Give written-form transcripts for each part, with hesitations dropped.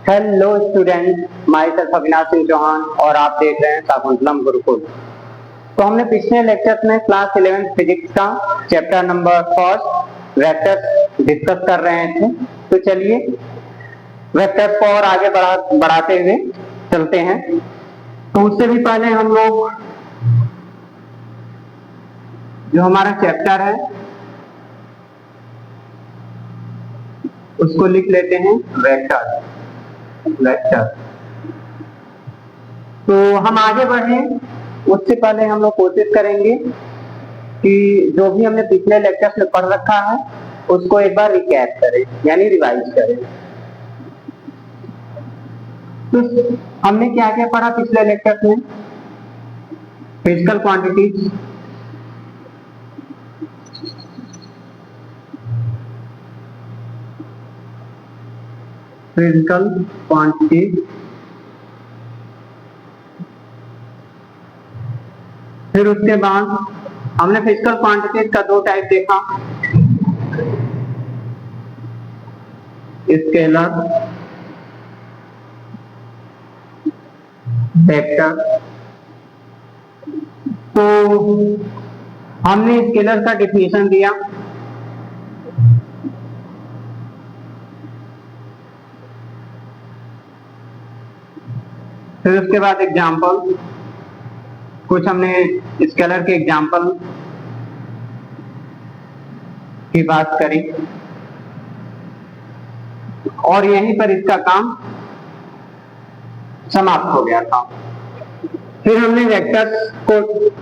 Hello student, myself Avinash Singh Chauhan और आप देख रहे हैं शाकुंतलम गुरुकुल। तो हमने पिछले लेक्चर्स में क्लास 11 फिजिक्स का chapter number first vectors discuss कर रहे थे। तो चलिए वेक्टर्स को और आगे बढ़ाते हुए चलते हैं। तो उससे भी पहले हम लोग जो हमारा चैप्टर है उसको लिख लेते हैं वेक्टर। तो हम आगे बढ़े उससे पहले हम लोग कोशिश करेंगे कि जो भी हमने पिछले लेक्चर्स में पढ़ रखा है उसको एक बार रिकैप करें, यानी रिवाइज करें। तो हमने क्या क्या पढ़ा पिछले लेक्चर्स में? फिजिकल क्वांटिटीज, फिर उसके बाद हमने फिजिकल क्वांटिटीज का दो टाइप देखा, स्केलर वेक्टर। तो हमने स्केलर का डिफिनेशन दिया, फिर उसके बाद एग्जाम्पल, कुछ हमने स्केलर के एग्जाम्पल की बात करी और यहीं पर इसका काम समाप्त हो गया था। फिर हमने वेक्टर्स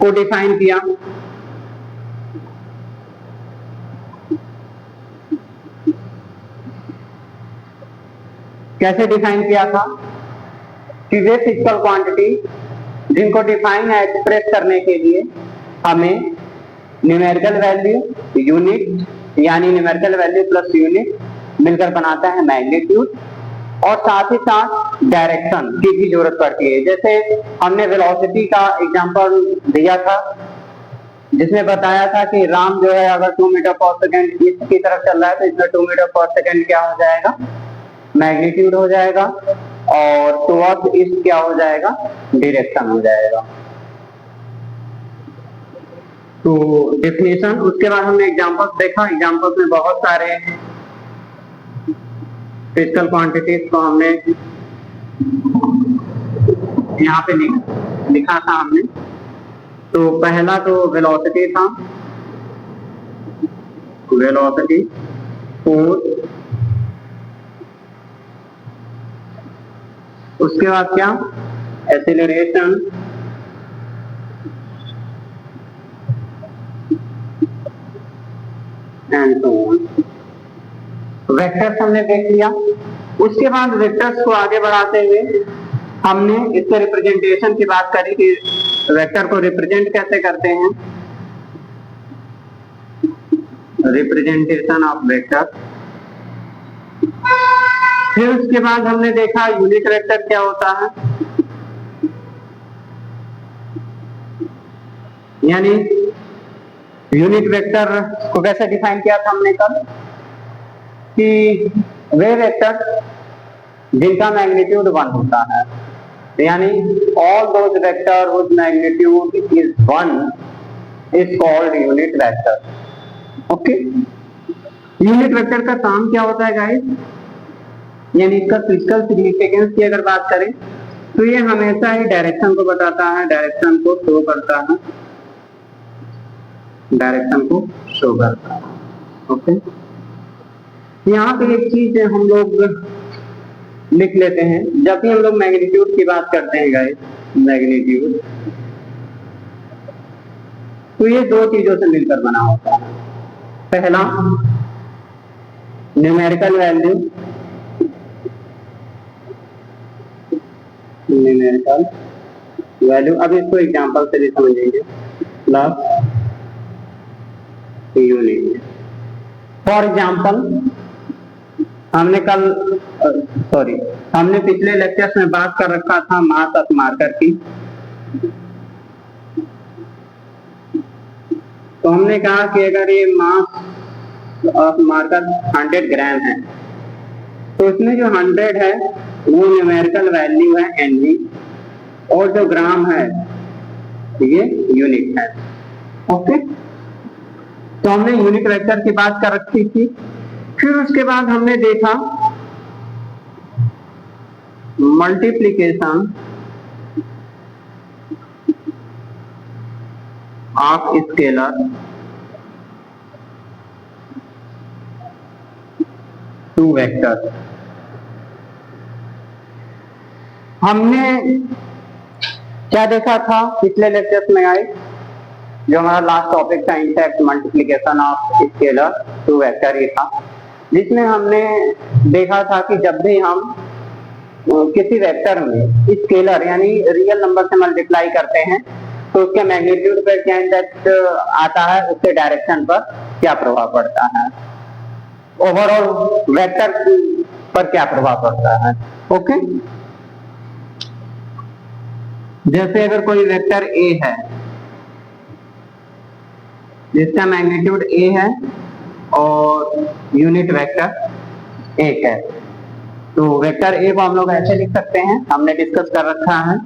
को डिफाइन किया। कैसे डिफाइन किया था कि वे फिजिकल क्वांटिटी जिनको डिफाइन या एक्सप्रेस करने के लिए हमें न्यूमेरिकल वैल्यू, यूनिट यानी न्यूमेरिकल वैल्यू प्लस यूनिट मिलकर बनाता है मैग्नीट्यूड, और साथ ही साथ डायरेक्शन की भी जरूरत पड़ती है। जैसे हमने वेलोसिटी का एग्जांपल दिया था जिसमें बताया था कि राम जो है अगर 2 मीटर पर सेकेंड ईस्ट की तरफ चल रहा है तो इसमें 2 मीटर पर सेकेंड क्या हो जाएगा? मैग्नीट्यूड हो जाएगा, और टुवर्ड्स ईस्ट क्या हो जाएगा? डायरेक्शन हो जाएगा। तो डेफिनेशन, उसके बाद हमने एग्जांपल्स देखा। एग्जांपल्स में बहुत सारे फिजिकल क्वांटिटीज को हमने यहाँ पे लिखा था हमने। तो पहला तो वेलोसिटी था, वेलोसिटी, फोर्स, उसके बाद क्या? Acceleration, and so on. Vectors हमने देख लिया। उसके बाद वेक्टर्स को आगे बढ़ाते हुए हमने इसके रिप्रेजेंटेशन की बात करी कि वेक्टर को रिप्रेजेंट कैसे करते हैं, रिप्रेजेंटेशन ऑफ वेक्टर। फिर उसके बाद हमने देखा यूनिट वेक्टर क्या होता है, यानी यूनिट वेक्टर को कैसे डिफाइन किया था हमने कल कि वे वेक्टर जिनका मैग्नीट्यूड 1 होता है, यानी all those vector whose magnitude is 1 is called unit vector. Okay, unit vector का काम क्या होता है गाइस? यानी इसका फिजिकल सिग्निफिकेंस की अगर बात करें तो ये हमेशा ही डायरेक्शन को बताता है, डायरेक्शन को शो करता है, डायरेक्शन को शो करता है। ओके, यहाँ पे एक चीज हम लोग लिख लेते हैं। जब भी हम लोग मैग्नीट्यूड की बात करते हैं गाइस, मैग्नीट्यूड, तो ये दो चीजों से मिलकर बना होता है। पहला न्यूमेरिकल वैल्यू, न्यूमेरिकल वैल्यू, अब इसको एग्जांपल से भी समझेंगे, प्लस यूनिट। फॉर एग्जांपल हमने हमने पिछले लेक्चर्स में बात कर रखा था मास ऑफ मार्कर की। तो हमने कहा कि अगर ये मास ऑफ मार्कर 100 ग्राम है तो इसमें जो 100 है वो न्यूमेरिकल वैल्यू है एनवी, और जो ग्राम है ये यूनिट है। ओके, तो हमने यूनिट वेक्टर की बात कर रखी थी। फिर उसके बाद हमने देखा multiplication of scalar to vector. हमने क्या देखा था पिछले लेक्चर्स में आए, जो हमारा लास्ट टॉपिक था intersect multiplication of scalar to vector ही था, जिसमें हमने देखा था कि जब भी हम किसी वेक्टर में स्केलर यानी रियल नंबर से मल्टीप्लाई करते हैं तो उसके मैग्नीट्यूड पर क्या इफेक्ट आता है, उसके डायरेक्शन पर क्या प्रभाव पड़ता है, ओवरऑल वेक्टर पर क्या प्रभाव पड़ता है। ओके, जैसे अगर कोई वेक्टर ए है जिसका मैग्नीट्यूड ए है और यूनिट वेक्टर 1 है, तो वेक्टर ए को हम लोग ऐसे लिख सकते हैं, हमने डिस्कस कर रखा है।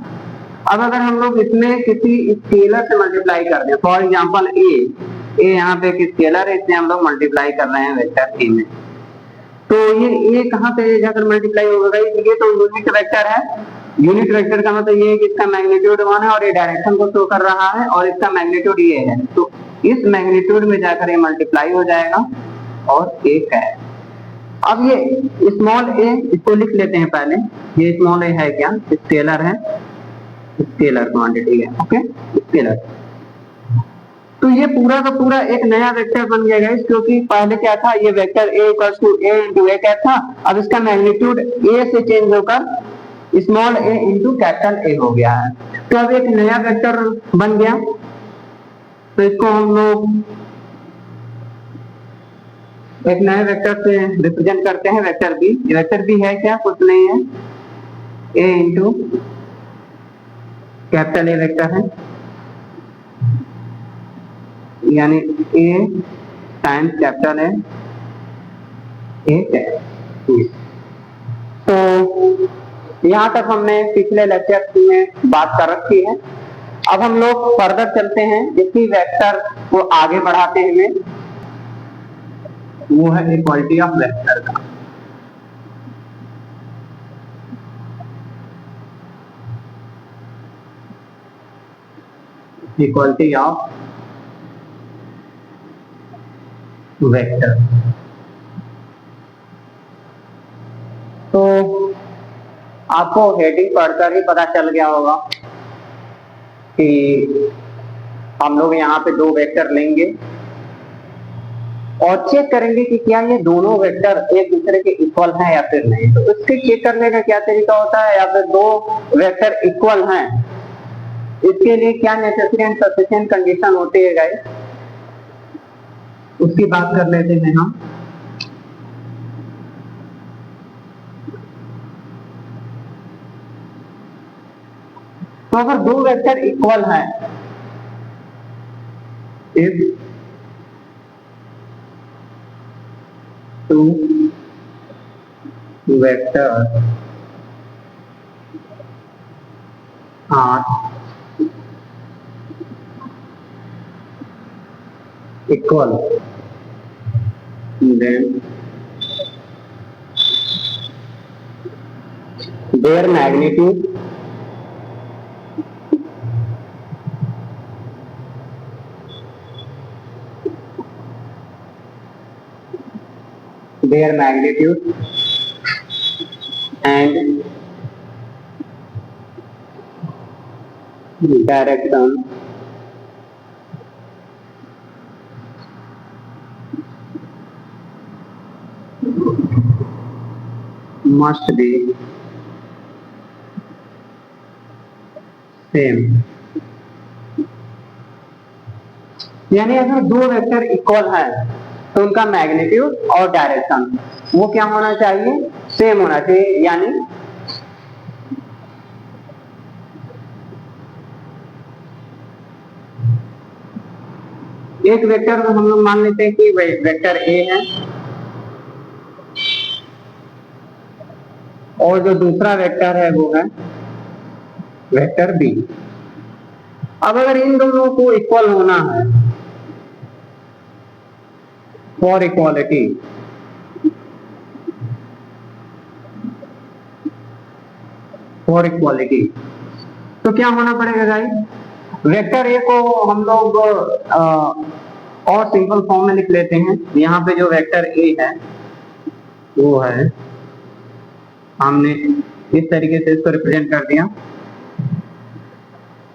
अब अगर हम लोग इसमें किसी स्केलर से मल्टीप्लाई कर दें, फॉर एग्जांपल ए यहाँ पे एक स्केलर है, इससे हम लोग मल्टीप्लाई कर रहे हैं वेक्टर ए में, तो ये ए कहाँ पे जाकर मल्टीप्लाई होगा, ये तो यूनिट वेक्टर है। यूनिट वेक्टर का मतलब ये है कि इसका मैग्नीट्यूड 1 है और ये डायरेक्शन को शो कर रहा है और इसका मैग्नीट्यूड ये है, तो इस मैग्नीट्यूड में जाकर ये मल्टीप्लाई हो जाएगा और 1 है। अब ये स्मॉल ए इसको लिख लेते हैं पहले, ये स्मॉल ए है क्या, स्केलर है, स्केलर क्वांटिटी है। ओके, स्केलर, तो ये पूरा का पूरा एक नया वेक्टर बन गया गाइस, क्योंकि पहले क्या था, ये vector a equals to a into a क्या था, अब इसका मैग्नीट्यूड a से चेंज होकर small a into capital A हो गया है, तो अब एक नया वेक्टर बन गया। तो इसको हम लोग एक नए वेक्टर से रिप्रेजेंट करते हैं, वेक्टर b। वेक्टर b है क्या, कुछ नहीं है, a into capital A vector है, यानी a टाइम्स कैपिटल है A। तो यहाँ तक हमने पिछले लेक्चर में बात कर रखी है। अब हम लोग फर्दर चलते हैं, इसी वेक्टर को आगे बढ़ाते हैं, वो है इक्वालिटी ऑफ वेक्टर का। इक्वालिटी ऑफ वेक्टर, तो आपको हेडिंग पढ़कर ही पता चल गया होगा कि हम लोग यहाँ पे दो वेक्टर लेंगे और चेक करेंगे कि क्या ये दोनों वेक्टर एक दूसरे के इक्वल हैं या फिर नहीं। तो इसके चेक करने का क्या तरीका होता है, या फिर दो वेक्टर इक्वल हैं, इसके लिए क्या नेसेसरी एंड सफिशिएंट कंडीशन होती है गाइस, उसकी बात कर लेते हैं हम। तो अगर दो वेक्टर इक्वल हैं, if two vector are equal, then their magnitude and direction must be same। यानी अगर दो वेक्टर इक्वल हैं तो उनका मैग्नीट्यूड और डायरेक्शन वो क्या होना चाहिए, सेम होना चाहिए। यानी एक वेक्टर को हम लोग मान लेते हैं कि वेक्टर ए है और जो दूसरा वेक्टर है वो है वेक्टर बी। अब अगर इन दोनों को इक्वल होना है, फॉर इक्वालिटी, तो क्या होना पड़ेगा गाइस? वेक्टर ए को हम लोग और सिंपल फॉर्म में लिख लेते हैं। यहाँ पे जो वेक्टर ए है वो है, हमने इस तरीके से इसको रिप्रेजेंट कर दिया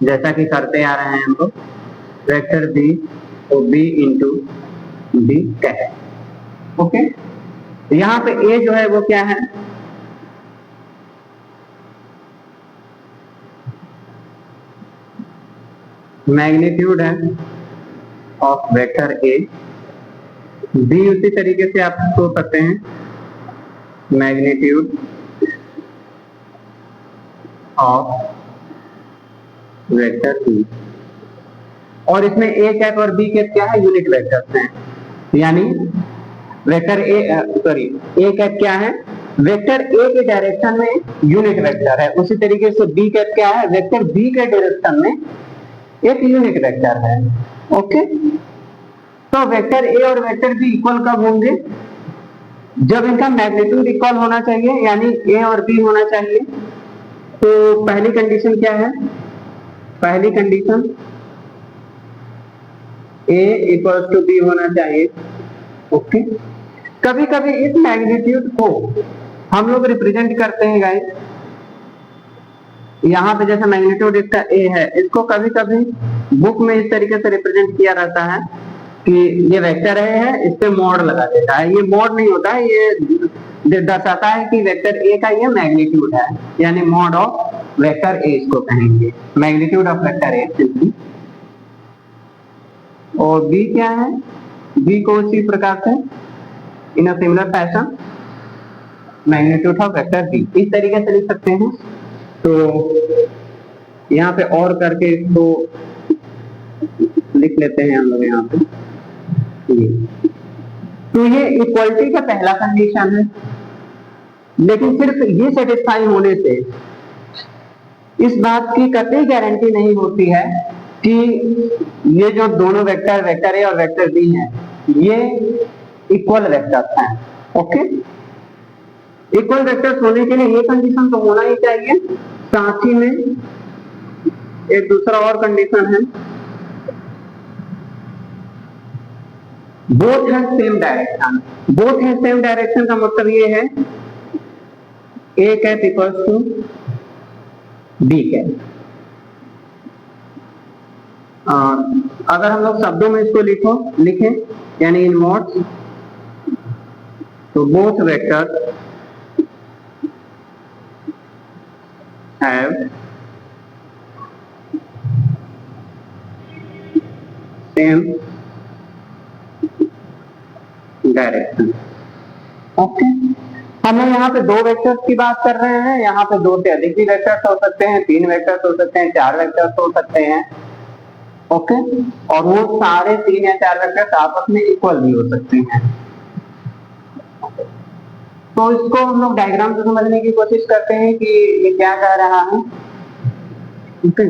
जैसा कि करते आ रहे हैं हम लोग। वेक्टर बी तो बी इंटू बी है। ओके, यहाँ पे ए जो है वो क्या है? मैग्नीट्यूड है ऑफ वेक्टर ए। बी उसी तरीके से आप सोच सकते हैं, मैग्नीट्यूड ऑफ वेक्टर बी। और इसमें ए कैप और बी कैप क्या है? यूनिट वेक्टर्स हैं। यानी वेक्टर ए कैप क्या है? वेक्टर ए के डायरेक्शन में यूनिट वेक्टर है। उसी तरीके से बी कैप क्या है? वेक्टर बी के डायरेक्शन में एक यूनिट वेक्टर है। ओके, तो वेक्टर ए और वेक्टर बी इक्वल कब होंगे? जब इनका मैग्नीट्यूड इक्वल होना चाहिए, यानी ए और बी होना चाहिए। तो पहली कंडीशन क्या है? पहली condition A equal to B होना चाहिए। ओके, कभी कभी इस मैग्नीट्यूड को हम लोग रिप्रेजेंट करते हैं गाइस, यहाँ पे जैसे मैग्नीट्यूड इसका ए है, इसको कभी कभी बुक में इस तरीके से रिप्रेजेंट किया रहता है कि ये वेक्टर ए है, इस पे मॉड लगा देता है। ये मॉड नहीं होता है, ये दर्शाता है कि वेक्टर ए का ये मैग्नीट्यूड है, यानी मॉड ऑफ वेक्टर ए इसको कहेंगे, magnitude of vector A simply. और बी क्या है? बी को उसी प्रकार से in a similar fashion magnitude of vector B, इस तरीके से लिख सकते हैं। तो यहाँ पे और करके इसको लिख लेते हैं हम लोग यहाँ पे। तो ये इक्वलिटी का पहला कंडीशन है, लेकिन सिर्फ ये सेटिस्फाई होने से इस बात की कतई गारंटी नहीं होती है कि ये जो दोनों वेक्टर, वेक्टर ए और वेक्टर बी हैं, ये इक्वल वेक्टर्स हैं। ओके, इक्वल वेक्टर्स होने के लिए ये कंडीशन तो होना ही चाहिए। साथ ही में एक दूसरा और कंडीशन है, बोथ है सेम डायरेक्शन। बोथ है सेम डायरेक्शन का मतलब ये है A cap equals to B cap. अगर हम लोग शब्दों में इसको लिखें यानी इन वर्ड्स, तो both vector have same direction. Okay, हम लोग यहाँ पे दो वेक्टर्स की बात कर रहे हैं। यहाँ पे दो से अधिक भी वेक्टर्स हो सकते हैं, 3 वेक्टर्स हो सकते हैं, 4 वेक्टर्स हो सकते हैं। ओके, और वो सारे 3 या 4 वेक्टर्स आपस में इक्वल भी हो सकते हैं। तो इसको हम लोग डायग्राम से समझने की कोशिश करते हैं कि ये क्या कह रहा है। ओके,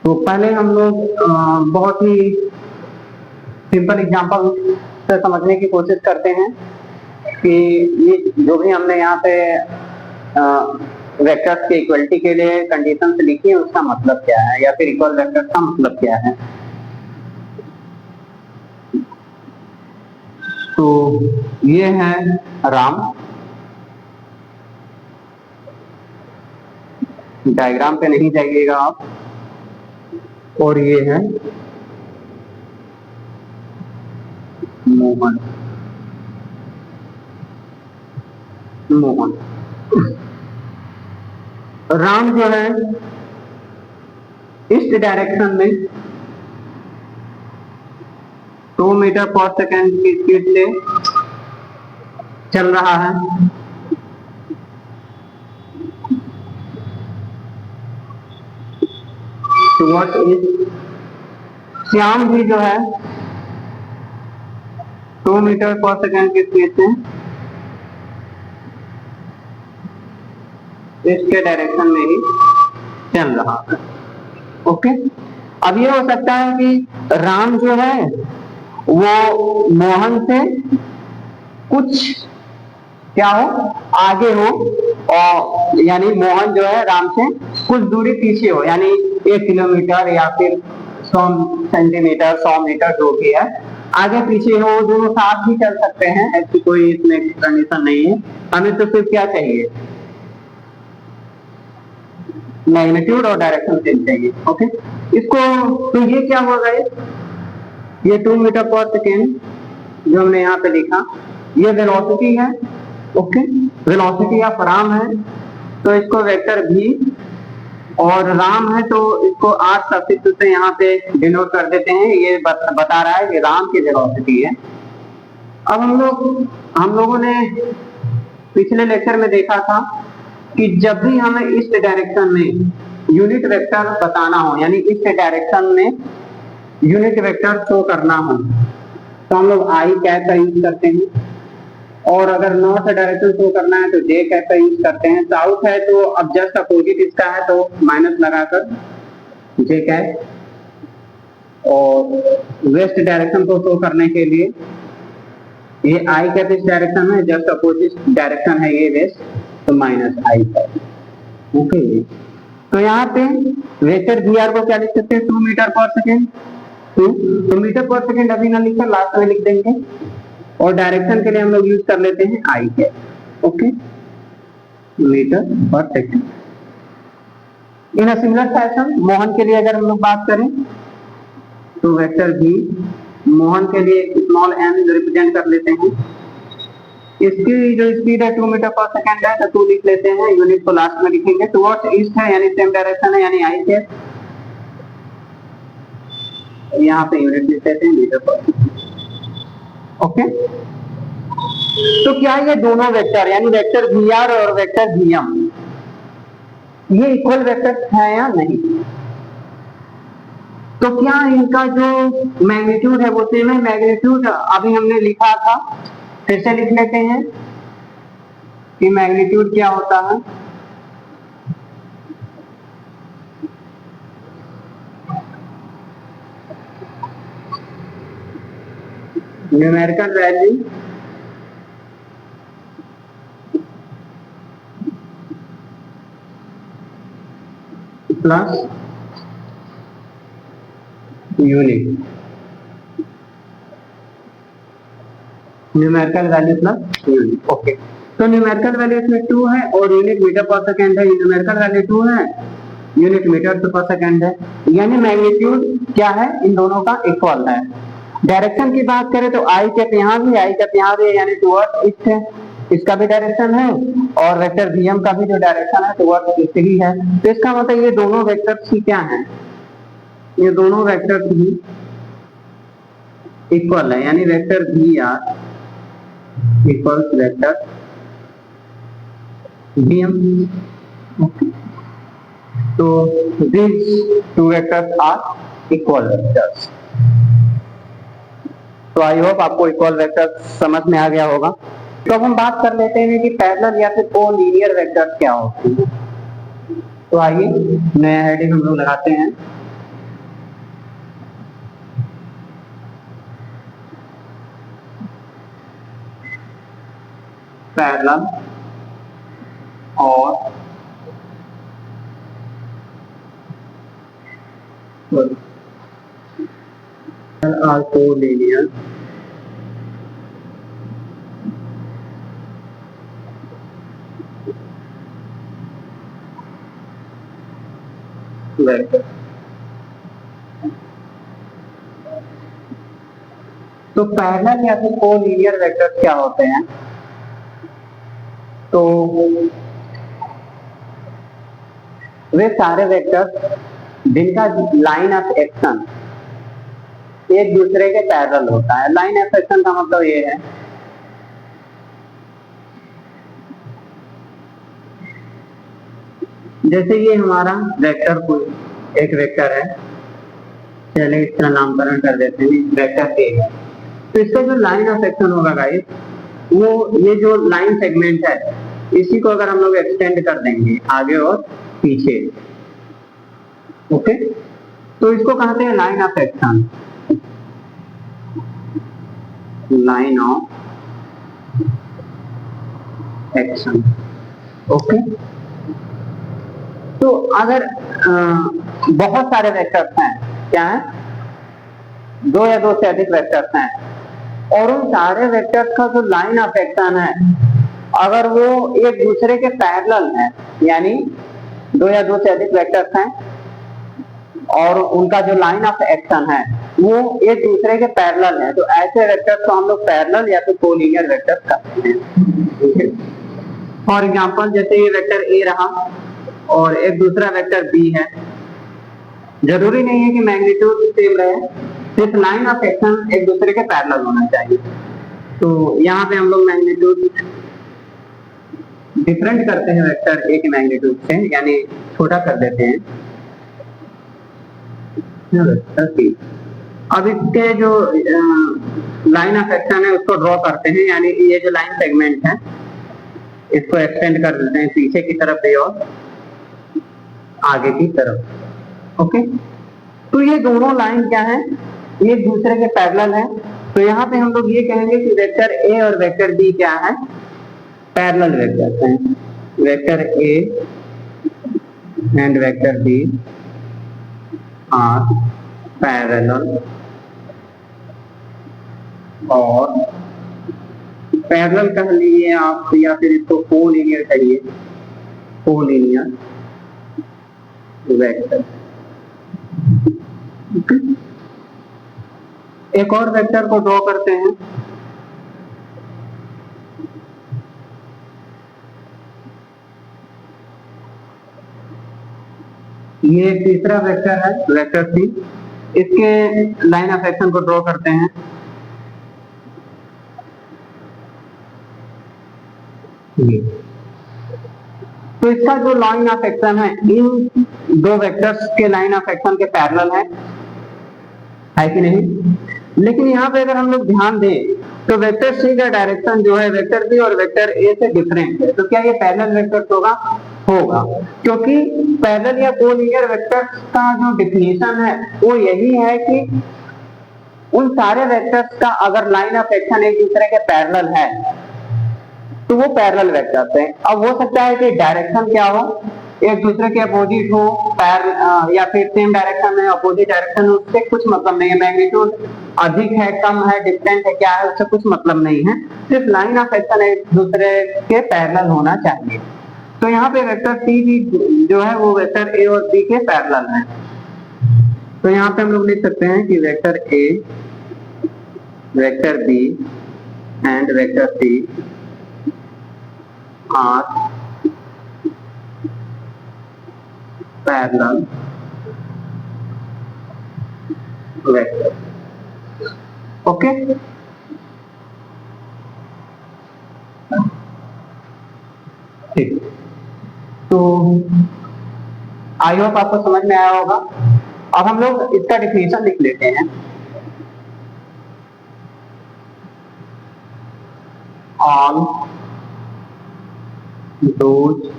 तो पहले हम लोग बहुत ही सिंपल एग्जांपल से समझने की कोशिश करते हैं कि ये जो भी हमने यहाँ पे वेक्टर्स के इक्वलिटी के लिए कंडीशंस लिखी है उसका मतलब क्या है, या फिर इक्वल वेक्टर्स का मतलब क्या है। तो ये है राम, डायग्राम पे नहीं जाइएगा आप। और ये है मोहन। राम जो है इस डायरेक्शन में 2 मीटर पर सेकेंड की स्पीड से चल रहा है। श्याम भी जो है 2 मीटर पर सेकेंड की स्पीड से इसके डायरेक्शन में ही चल रहा है। ओके, अब ये हो सकता है कि राम जो है वो मोहन से कुछ क्या हो, आगे हो, और यानी मोहन जो है राम से कुछ दूरी पीछे हो, यानी 1 किलोमीटर या फिर 100 सेंटीमीटर, 100 मीटर जो भी है, आगे पीछे हो, दोनों साथ भी चल सकते हैं, ऐसी कोई इसमें कंडीशन नहीं है। हमें तो सिर्फ क्या चाहिए, मैग्नीट्यूड और डायरेक्शन चेंज चाहिए। ओके, इसको तो ये क्या होगा, ये 2 मीटर पर सेकेंड जो हमने यहाँ पे लिखा, ये वेलोसिटी है। ओके, वेलोसिटी ऑफ राम है, तो इसको वेक्टर भी, और राम है तो इसको आर सब्स्टिट्यूट से यहाँ पे डिनोट कर देते हैं। ये बता रहा है कि राम की वेलोसिटी है। अब हम लोगों ने पिछले लेक्चर में देखा था कि जब भी हमें इस डायरेक्शन में यूनिट वेक्टर बताना हो, यानी इस डायरेक्शन में यूनिट वेक्टर शो करना हो, तो हम लोग आई कैप का यूज करते हैं, और अगर नॉर्थ डायरेक्शन शो करना है तो जे कैप का यूज करते हैं। साउथ है तो अब जस्ट अपोजिट इसका है तो माइनस लगाकर जे कैप, और वेस्ट डायरेक्शन को शो करने के लिए ये आई कैप इस डायरेक्शन में, जस्ट अपोजिट डायरेक्शन है ये वेस्ट, तो माइनस आई कैप। ओके, तो यहाँ पे वेक्टर वी आर को क्या लिख सकते हैं, 2 मीटर पर सेकेंड। तो मीटर पर सेकेंड अभी ना लिखकर लास्ट में लिख देंगे, और डायरेक्शन के लिए हम लोग यूज कर लेते हैं आई कैप। ओके, मीटर पर second. In similar fashion Mohan के लिए अगर हम लोग बात करें तो वेक्टर भी मोहन के लिए स्मॉल एम रिप्रेजेंट कर लेते हैं। इसकी जो स्पीड है 2 मीटर पर सेकेंड है, तो 2 लिख लेते हैं, यूनिट को लास्ट में लिखेंगे। टुवर्ड्स ईस्ट है यानी सेम डायरेक्शन है, यानी आई कैप, यहाँ पे यूनिट लिख लेते हैं मीटर पर। ओके, तो क्या ये दोनों वेक्टर यानी वेक्टर वी आर और वेक्टर वी एम ये इक्वल वेक्टर है या नहीं, तो क्या इनका जो मैग्नीट्यूड है वो सेम है। मैग्नीट्यूड अभी हमने लिखा था, फिर से लिख लेते हैं कि मैग्नीट्यूड क्या होता है। Numerical value plus unit, numerical value plus unit. Okay, तो न्यूमेरिकल वैल्यू इसमें 2 है और यूनिट मीटर पर सेकेंड है। न्यूमेरिकल वैल्यू 2 है, यूनिट मीटर पर सेकेंड है, यानी मैग्नीट्यूड क्या है, इन दोनों का इक्वल है। डायरेक्शन की बात करें तो आई कैप यहाँ भी, आई कैप यहाँ भी, यानी टुवर्ड्स ईस्ट है, इसका भी डायरेक्शन है, और वेक्टर वीएम का भी जो डायरेक्शन है टुवर्ड्स ईस्ट ही है। तो इसका मतलब ये दोनों वेक्टर्स ही क्या है, ये दोनों वेक्टर्स ही इक्वल है, यानी vector V are equals vector VM. तो these two vectors are equal vectors। तो आई होप आपको इक्वल वेक्टर समझ में आ गया होगा। तो अब हम बात कर लेते हैं कि पैरेलल या फिर कोलीनियर वेक्टर्स क्या होते हैं। तो आइए नया हेडिंग हम लोग लगाते हैं, पैरेलल और कोलीनियर वेक्टर। तो पैरेलल या फिर कोलीनियर वेक्टर क्या होते हैं, तो वे सारे वेक्टर जिनका लाइन ऑफ एक्शन एक दूसरे के पैरेलल होता है। लाइन ऑफ एक्शन का मतलब ये है जैसे ये हमारा वेक्टर कोई एक वेक्टर है, चलिए इसका नामकरण कर देते हैं वेक्टर ए है। तो इसका जो लाइन ऑफ एक्शन होगा गाइस, वो ये जो लाइन सेगमेंट है इसी को अगर हम लोग एक्सटेंड कर देंगे आगे और पीछे, ओके, तो इसको कहते हैं line of action, line of action, okay. तो अगर बहुत सारे वेक्टर्स हैं, क्या है, दो या दो से अधिक वेक्टर्स हैं, और उन सारे वेक्टर्स का जो लाइन ऑफ एक्शन है अगर वो एक दूसरे के पैरेलल है, यानी दो या दो से अधिक वेक्टर्स हैं और उनका जो लाइन ऑफ एक्शन है वो एक दूसरे के पैरेलल है, तो ऐसे वेक्टर्स को हम लोग पैरेलल या फिर कोलिनियर वेक्टर्स कहते हैं। फॉर एग्जांपल जैसे ये वेक्टर ए रहा और एक दूसरा वेक्टर बी है, जरूरी नहीं है कि मैग्नीट्यूड सेम रहे, सिर्फ लाइन ऑफ एक्शन एक दूसरे के पैरेलल होना चाहिए। तो यहाँ पे हम लोग मैग्नीट्यूड डिफरेंट करते हैं वेक्टर ए के मैग्नीट्यूड से, यानी छोटा कर देते हैं। अब इसके जो लाइन ऑफ एक्शन है उसको ड्रॉ करते हैं, यानी ये जो लाइन सेगमेंट है इसको एक्सटेंड कर देते हैं पीछे की तरफ भी और आगे की तरफ, ओके। तो ये दोनों लाइन क्या है, ये एक दूसरे के पैरेलल है, तो यहाँ पे हम लोग ये कहेंगे कि वेक्टर ए और वेक्टर बी क्या है, पैरेलल वेक्टर्स हैं। Vector A and vector B are parallel, और पैरेलल कह लीजिए आप या फिर इसको कोलिनियर कहिए, कोलिनियर वेक्टर। एक और वेक्टर को ड्रॉ करते हैं, ये तीसरा वेक्टर है, वेक्टर सी, इसके लाइन ऑफ एक्शन को ड्रॉ करते हैं। तो इसका जो लाइन ऑफ एक्शन है इन दो वेक्टर्स के लाइन ऑफ एक्शन के पैरेलल है कि नहीं। लेकिन यहाँ पे अगर हम लोग ध्यान दें तो वेक्टर सी का डायरेक्शन जो है वेक्टर बी और वेक्टर ए से डिफरेंट है, तो क्या ये पैरेलल वेक्टर होगा, क्योंकि पैरेलल या कोलिनियर वेक्टर्स का जो डिफिनेशन है वो यही है कि उन सारे वेक्टर्स का अगर लाइन ऑफ एक्शन एक दूसरे के पैरेलल है तो वो पैरेलल वेक्टर्स हैं। अब हो सकता है कि डायरेक्शन क्या हो, एक दूसरे के अपोजिट हो, या फिर सेम डायरेक्शन में अपोजिट डायरेक्शन, उससे कुछ मतलब नहीं है। मैग्नीट्यूड अधिक है, कम है, डिफरेंट है, क्या है, उससे कुछ मतलब नहीं है, सिर्फ लाइन ऑफ एक्शन एक दूसरे के पैरेलल होना चाहिए। तो यहाँ पे वेक्टर सी भी जो है वो वेक्टर ए और बी के पैरेलल है। तो यहाँ पे हम लोग लिख सकते हैं कि vector A, vector B and vector C are parallel vector, okay. ठीक, तो आई होप आपको समझ में आया होगा। अब हम लोग इसका डिफिनेशन लिख लेते हैं। All those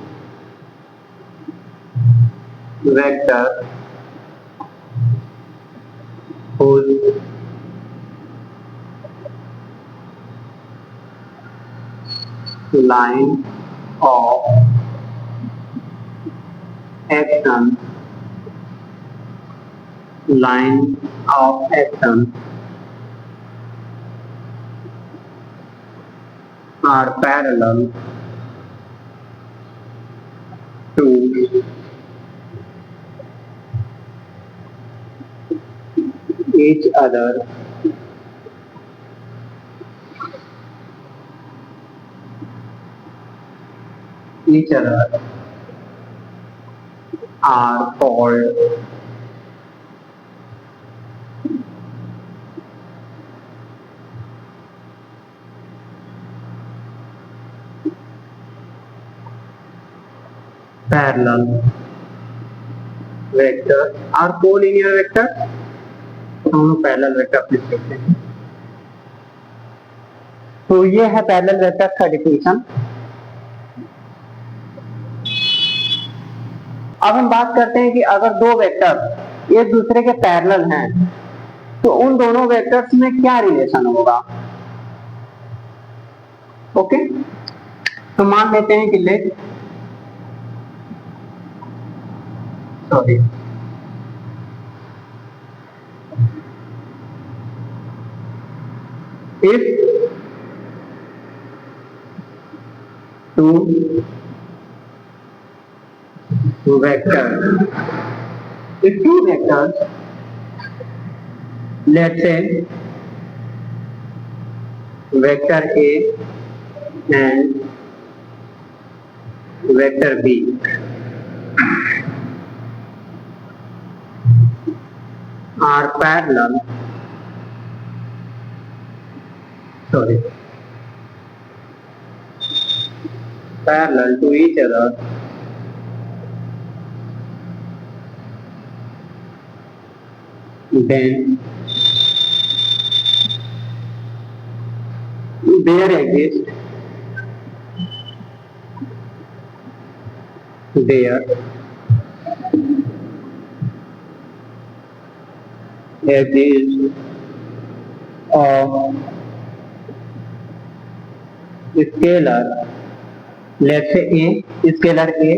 vectors whose line of action are parallel to each other are called parallel vectors और कोलिनियर वेक्टर हम लोग पैरेलल वेक्टर लिख सकते हैं। तो ये है पैरेलल वेक्टर का डिफिनेशन। अब हम बात करते हैं कि अगर दो वेक्टर एक दूसरे के पैरेलल हैं तो उन दोनों वेक्टर्स में क्या रिलेशन होगा। ओके, तो मान लेते हैं कि let sorry if two vectors, let's say vector A and vector B are parallel to each other, then there exists a scalar, let's say A, scalar A,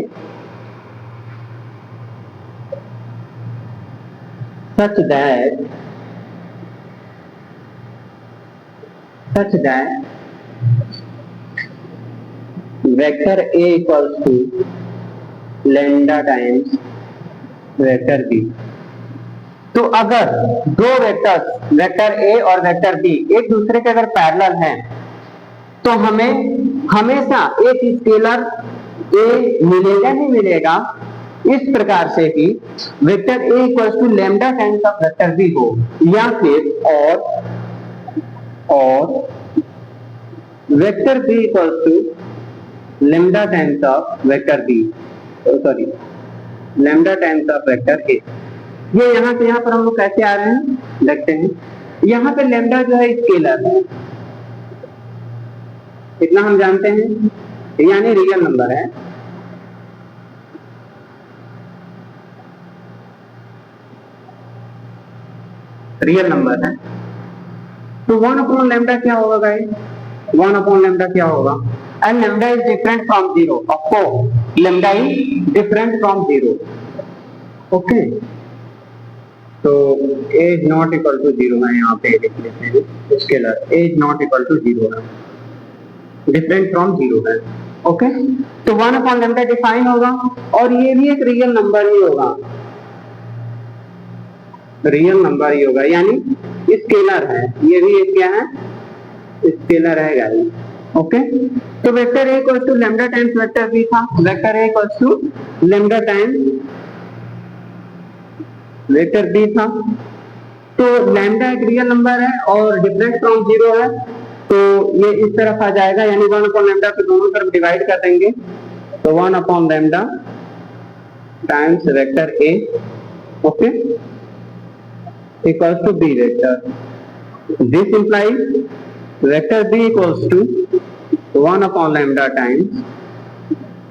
such that vector A equals to lambda times vector B। तो अगर दो vectors vector A और vector B एक दूसरे के अगर parallel हैं तो हमें हमेशा एक स्केलर A मिलेगा ही मिलेगा, इस प्रकार से कि vector A equals to lambda times of vector B हो, या फिर और vector B equals to lambda times of vector B, sorry lambda times of vector A। ये यहाँ से यहाँ पर हम लोग कैसे आ रहे हैं देखते हैं। यहाँ पे लैम्डा जो है स्केलर है, इतना हम जानते हैं, यानी रियल नंबर है। रियल नंबर है तो 1 अपॉन लैम्डा क्या होगा गाइस, 1 अपॉन लैम्डा क्या होगा, and lambda is different from 0, of course lambda is different from 0। Okay, तो a is not equal to 0 है, यहाँ पे लिख लेते हैं scalar a is not equal to 0 है, डिफरेंट फ्रॉम 0 है। ओके, तो 1 अपॉन लैम्डा डिफाइन होगा और ये भी एक रियल नंबर ही होगा, रियल नंबर ही होगा, यानी स्केलर है, ये भी एक क्या है स्केलर है गाइस। ओके, तो vector A equals to lambda times vector B था, vector A equals to lambda times vector B था। तो लैम्डा एक रियल नंबर है और डिफरेंट फ्रॉम 0 है, तो ये इस तरफ आ जाएगा, यानी 1 अपॉन लैम्डा को दोनों तरफ डिवाइड कर देंगे, तो 1 upon lambda times vector A, okay, equals to B vector. This implies vector B equals to 1 upon lambda times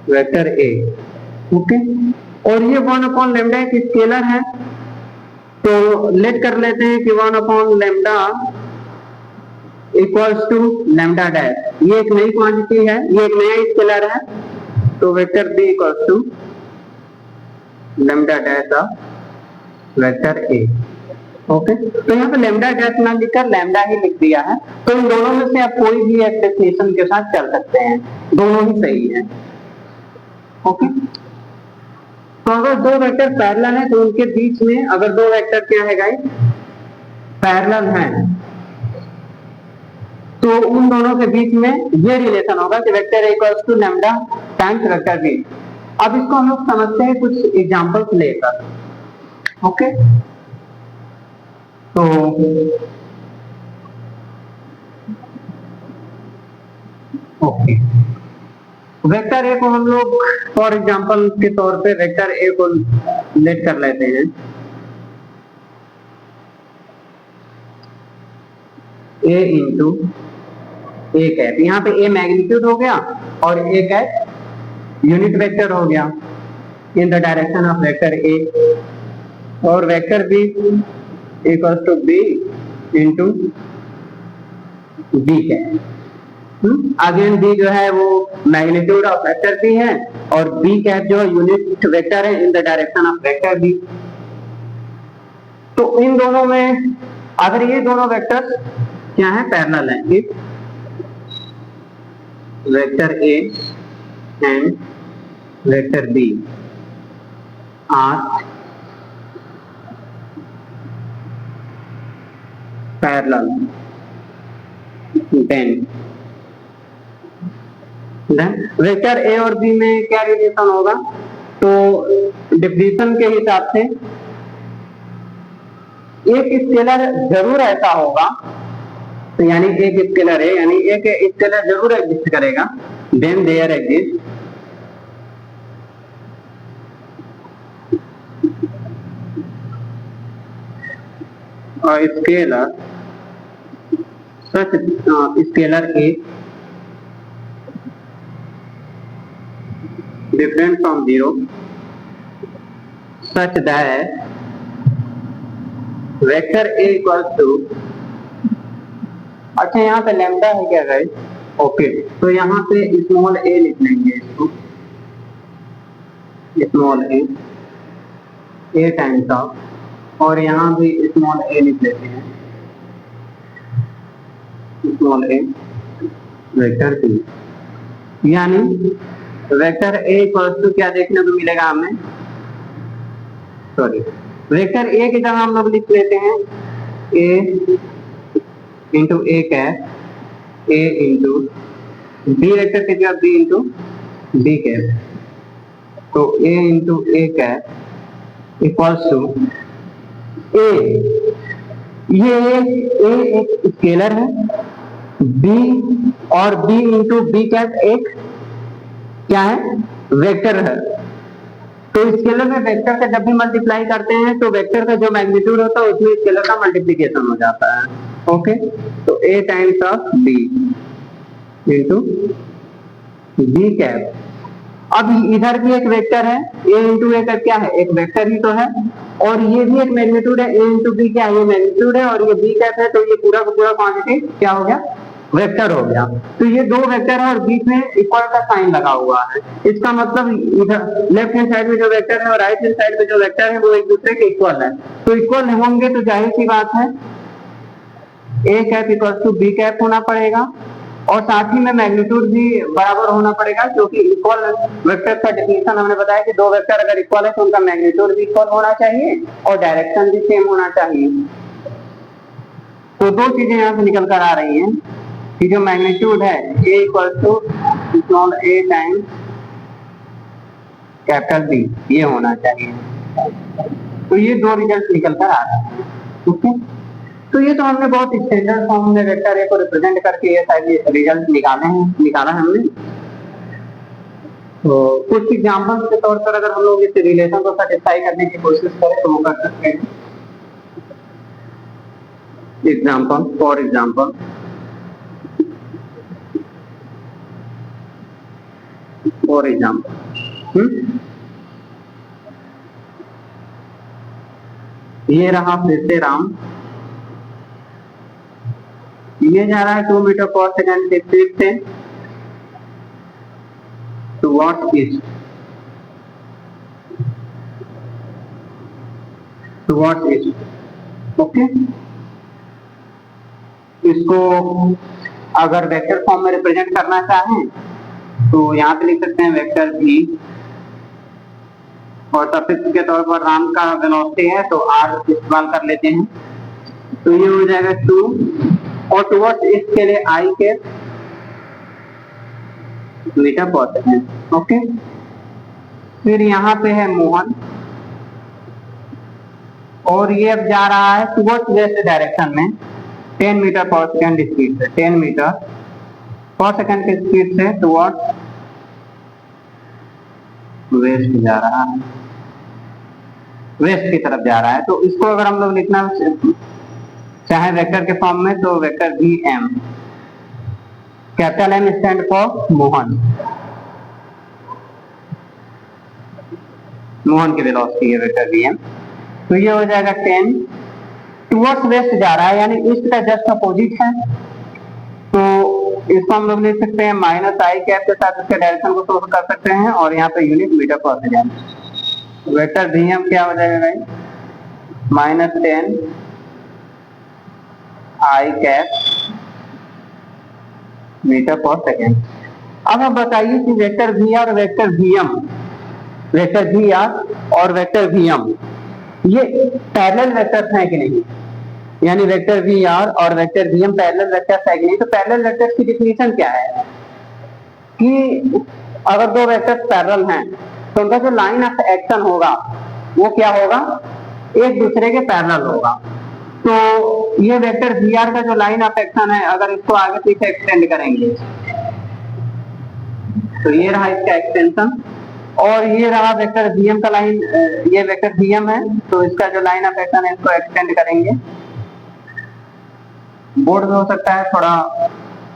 vector A। Okay, और ये 1 अपॉन लैम्डा एक स्केलर है, तो लेट कर लेते हैं कि 1 upon lambda equals to lambda dash, ये एक नई क्वांटिटी है, ये एक नया स्केलर है, तो vector B equals to lambda dash of vector A। Okay, तो यहाँ पे लैम्डा डैश ना लिखकर लैम्डा ही लिख दिया है, तो इन दोनों में से आप कोई भी एक डेफिनेशन के साथ चल सकते हैं, दोनों ही सही है। ओके, तो अगर दो वेक्टर पैरेलल है तो उनके बीच में अगर दो वेक्टर क्या है गाइस पैरेलल हैं तो उन दोनों के बीच में ये रिलेशन होगा कि vector A equals to lambda times vector B। अब इसको हम लोग समझते हैं कुछ एग्जांपल्स लेकर। ओके, तो ओके, वेक्टर A को हम लोग फॉर एग्जांपल के तौर पे वेक्टर A को लेट कर लेते हैं, A इंटू A कैप, यहाँ पे A मैग्नीट्यूड हो गया और A कैप यूनिट वेक्टर हो गया। in the direction of vector A और vector B equals to B into B cap. Again B जो है वो मैग्नीट्यूड ऑफ वेक्टर B है और B कैप जो यूनिट वेक्टर है in the direction of vector B। तो इन दोनों में अगर ये दोनों वेक्टर क्या है, पैरेलल है, if vector A and vector B are parallel then vector A और बी में क्या रिलेशन होगा, तो डिफिनेशन के हिसाब से एक स्केलर जरूर ऐसा होगा, तो यानी एक स्केलर है, यानी एक स्केलर जरूर एग्जिस्ट करेगा, then there exist scalar such scalar A different from zero such that vector A equals to, अच्छा यहाँ पे लैम्डा है क्या गाइस, ओके, तो यहाँ पे स्मॉल a लिख लेंगे इसको, स्मॉल a टाइम्स ऑफ, और यहाँ भी स्मॉल a लिख लेते हैं, स्मॉल a वेक्टर B, यानी वेक्टर ए इक्वल्स टू क्या देखने को मिलेगा हमें, सॉरी वेक्टर ए की जगह हम लोग लिख लेते हैं A into A cap, A into B vector की जगह बी इंटू बी कैप, तो A into A cap equals to A, ये एक स्केलर है, बी और बी इंटू बी कैप एक क्या है, वेक्टर है। तो स्केलर में वेक्टर का जब भी मल्टीप्लाई करते हैं तो वेक्टर का जो मैग्नीट्यूड होता है उसमें स्केलर का मल्टीप्लिकेशन हो जाता है, ओके। तो a times of b into b cap. अब इधर भी एक वेक्टर है, a इंटू a का क्या है, एक वेक्टर ही तो है, और ये भी एक मैग्नीट्यूड है, a इंटू b क्या है, ये मैग्नीट्यूड है, और ये b कैप है, तो ये पूरा का पूरा क्वांटिटी क्या हो गया, वेक्टर हो गया। तो ये दो वेक्टर है और बीच में इक्वल का साइन लगा हुआ है, इसका मतलब इधर लेफ्ट हैंड साइड में जो वेक्टर है और राइट हैंड साइड में जो वेक्टर है वो एक दूसरे के इक्वल है, तो इक्वल होंगे तो जाहिर सी बात है a cap equal to b cap होना पड़ेगा, और साथ ही में मैग्नीट्यूड भी बराबर होना पड़ेगा, क्योंकि इक्वल वेक्टर का डेफिनेशन हमने बताया कि दो वेक्टर अगर इक्वल है तो उनका मैग्नीट्यूड भी इक्वल होना चाहिए और डायरेक्शन भी सेम होना चाहिए। तो दो चीजें यहाँ से निकल कर आ रही हैं कि जो मैग्नीट्यूड है a equal to small a times capital B ये होना चाहिए। तो ये दो रिजल्ट निकल कर आ रहे हैं, ठीक है। तो ये तो हमने बहुत स्टैंडर्ड फॉर्म में वेक्टर ए को रिप्रेजेंट करके ये सारे रिजल्ट निकाला हमने। तो कुछ एग्जांपल के तौर पर अगर हम लोग इस रिलेशन को सेटिस्फाई करने की कोशिश करें तो वो कर सकते हैं। एग्जांपल, फॉर एग्जांपल ये रहा फिर से राम, ये जा रहा है 2 मीटर पर सेकंड की स्पीड से टुवर्ड्स ईस्ट, ओके। इसको अगर वेक्टर फॉर्म में रिप्रेजेंट करना चाहें तो यहाँ पे लिख सकते हैं वेक्टर भी, और सफिक्स के तौर पर राम का वेलोसिटी है तो r इस्तेमाल कर लेते हैं, तो ये हो जाएगा 2 और टुवर्ड्स ईस्ट के लिए i के मीटर पर सेकंड, ओके। फिर यहाँ पे है मोहन और ये अब जा रहा है टुवर्ड्स वेस्ट डायरेक्शन में 10 मीटर पर सेकंड स्पीड से, 10 मीटर पर सेकंड की स्पीड से टुवर्ड्स वेस्ट जा रहा है, वेस्ट की तरफ जा रहा है। तो इसको अगर हम लोग लिखना चाहे वेक्टर के फॉर्म में तो वेक्टर भी M, capital M stand for Mohan, Mohan की वेलोसिटी है वेक्टर वी एम। तो ये हो जाएगा 10 टुवर्ड्स वेस्ट जा रहा है, यानी ईस्ट का जस्ट अपोजिट है, तो इसको हम लोग लिख सकते हैं माइनस आई कैप के साथ इसके डायरेक्शन को शो कर सकते हैं, और यहाँ पे यूनिट मीटर पर सेकेंड। वेक्टर वी एम क्या हो जाएगा भाई, -10 आई कैप मीटर पर सेकेंड। अब आप बताइए कि वेक्टर वी आर और vector V M, vector V R और वेक्टर वी एम ये पैरेलल वेक्टर्स हैं कि नहीं, यानी वेक्टर वी आर और vector V M parallel vectors है कि नहीं। तो पैरेलल वेक्टर्स की डिफिनीशन क्या है कि अगर दो वेक्टर्स पैरेलल हैं तो उनका जो लाइन ऑफ एक्शन होगा वो क्या होगा, एक दूसरे के पैरेलल होगा। तो ये वेक्टर वी आर का जो लाइन ऑफ एक्शन है, अगर इसको आगे पीछे एक्सटेंड करेंगे तो ये रहा इसका एक्सटेंशन, और ये रहा वेक्टर वी एम का लाइन, ये वेक्टर वी एम है, तो इसका जो लाइन ऑफ एक्शन है इसको एक्सटेंड करेंगे। बोर्ड में हो सकता है थोड़ा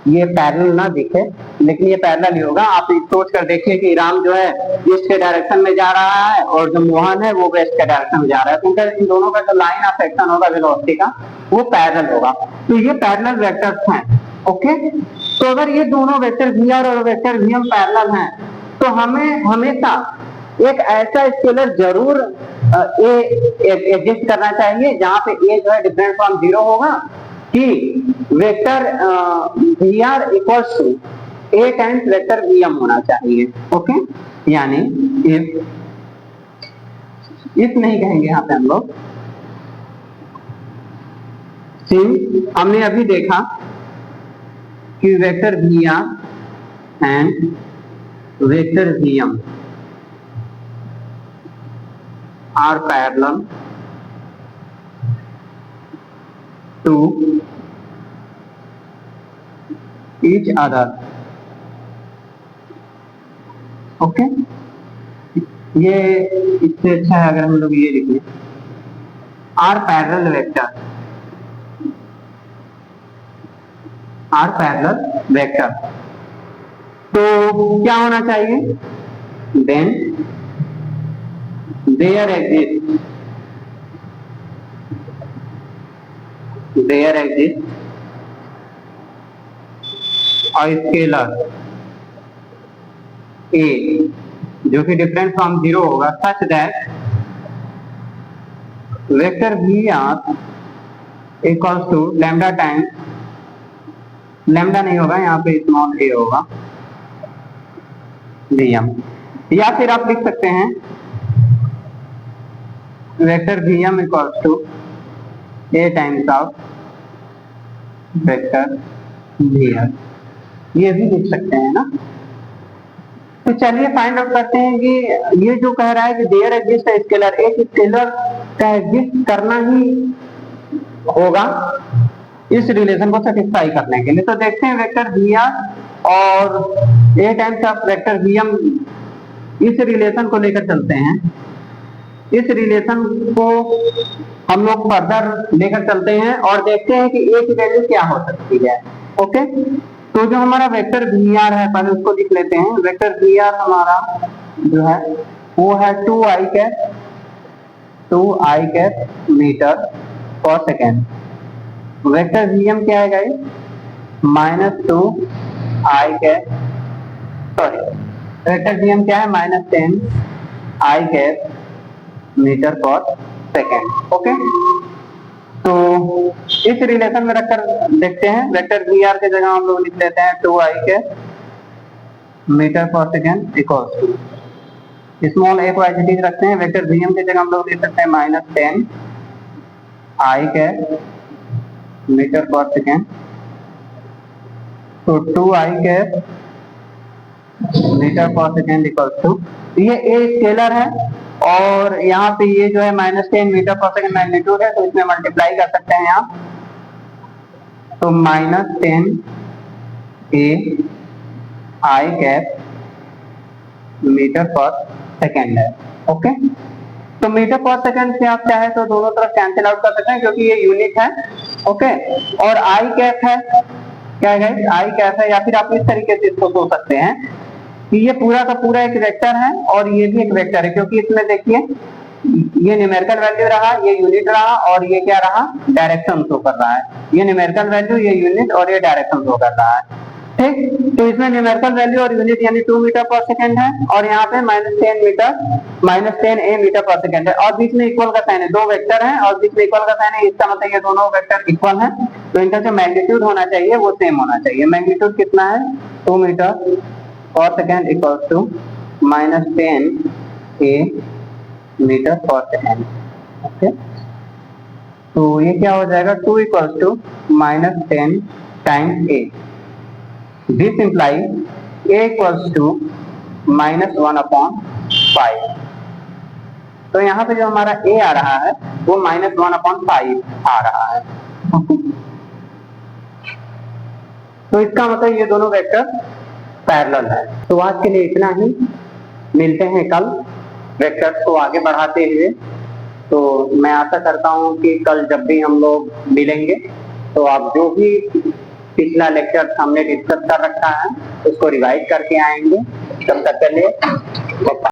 ये पैरेलल ना दिखे, लेकिन ये पैरेलल ही होगा। आप सोच कर देखिए कि राम जो है ईस्ट के डायरेक्शन में जा रहा है और जो मोहन है वो वेस्ट के डायरेक्शन में जा रहा है, तो इन दोनों का जो लाइन ऑफ एक्शन होगा वेलोसिटी का वो पैरेलल होगा। तो ये पैरेलल वेक्टर्स हैं। ओके, तो अगर ये दोनों वेक्टर वी आर और वेक्टर वी एम पैरेलल हैं तो हमें हमेशा एक ऐसा स्केलर जरूर एग्जिस्ट करना चाहिए जहां पे ए जो है डिफरेंट फ्रॉम 0 होगा, कि vector V are equals to A times vector V M होना चाहिए। ओके, यानी इफ नहीं कहेंगे यहाँ पे हम लोग, हमने अभी देखा कि vector V R and vector V M are parallel to each other। Okay, ये इससे अच्छा है अगर हम लोग ये लिखें R parallel vector, R parallel vector. तो क्या होना चाहिए, देन देयर एग्जिस्ट और स्केलर ए जो कि डिफरेंट फ्रॉम 0 होगा, such that vector V are equals to lambda times, lambda नहीं होगा यहाँ पे स्मॉल ए होगा, वी एम। या फिर आप लिख सकते हैं vector V M equals to A times of vector V R, ये भी लिख सकते हैं ना। तो चलिए फाइंड आउट करते हैं कि ये जो कह रहा है कि देयर एग्जिस्ट स्केलर, एक स्केलर का एग्जिस्ट करना ही होगा इस रिलेशन को सेटिस्फाई करने के लिए। तो देखते हैं वेक्टर वी आर और A times of vector V M, इस रिलेशन को लेकर चलते हैं। इस रिलेशन को हम लोग फर्दर लेकर चलते हैं और देखते हैं कि ए की वैल्यू क्या हो सकती है। ओके, तो जो हमारा वेक्टर वी आर है पहले उसको लिख लेते हैं। वेक्टर वी आर हमारा जो है वो है 2 आई कैप मीटर पर सेकेंड। वेक्टर वी एम क्या है guys, -2 I cap, sorry vector V M क्या है, -10 आई कैप मीटर पर सेकेंड। ओके, तो इस रिलेशन में रखकर देखते हैं। वेक्टर वी आर के जगह हम लोग लिख लेते हैं 2 आई के मीटर पर सेकेंड इक्वल्स टू स्मॉल ए को एज इट इज रखते हैं। वेक्टर वी एम के जगह हम लोग लिख सकते हैं -10 आई के मीटर पर सेकेंड, तो 2 आई के मीटर पर सेकेंड इक्वल्स टू, ये ए स्केलर है और यहाँ पे ये जो है -10 मीटर पर सेकेंड मैग्नीट्यूड है, तो इसमें मल्टीप्लाई कर सकते हैं यहाँ, तो -10 ए आई कैप मीटर पर सेकेंड है। ओके, तो मीटर पर सेकेंड से आप चाहे तो दोनों तरफ कैंसिल आउट कर सकते हैं क्योंकि ये यूनिट है। ओके, और आई कैप है, क्या है आई कैप है, या फिर आप इस तरीके से इसको सोच सकते हैं कि ये पूरा का पूरा एक वेक्टर है और ये भी एक वेक्टर है, क्योंकि इसमें देखिए ये न्यूमेरिकल वैल्यू रहा, ये यूनिट रहा और ये क्या रहा, डायरेक्शन शो कर रहा है। ये न्यूमेरिकल वैल्यू, ये यूनिट और ये डायरेक्शन शो कर रहा है। ठीक, तो इसमें न्यूमेरिकल वैल्यू और यूनिट यानी 2 मीटर पर सेकेंड है और यहाँ पे -10 ए मीटर पर सेकेंड है और बीच में इक्वल का साइन है, दो वेक्टर है और बीच में इक्वल का साइन है, इसका मतलब ये दोनों वेक्टर इक्वल है, तो इनका जो मैग्नीट्यूड होना चाहिए वो सेम होना चाहिए। मैग्नीट्यूड कितना है, 2 मीटर पर second equal to -10 A metre पर सेकेंड। ओके, तो ये क्या हो जाएगा, 2 equals to -10 times A. This implies A equals to -1/5। तो यहाँ पे जो हमारा ए आ रहा है वो -1/5 आ रहा है। तो इसका मतलब ये दोनों वेक्टर पैरेलल है। तो आज के लिए इतना ही, मिलते हैं कल वेक्टर्स को आगे बढ़ाते हुए। तो मैं आशा करता हूं कि कल जब भी हम लोग मिलेंगे तो आप जो भी पिछला लेक्चर हमने डिस्कस कर रखा है उसको रिवाइज करके आएंगे। तब तक के लिए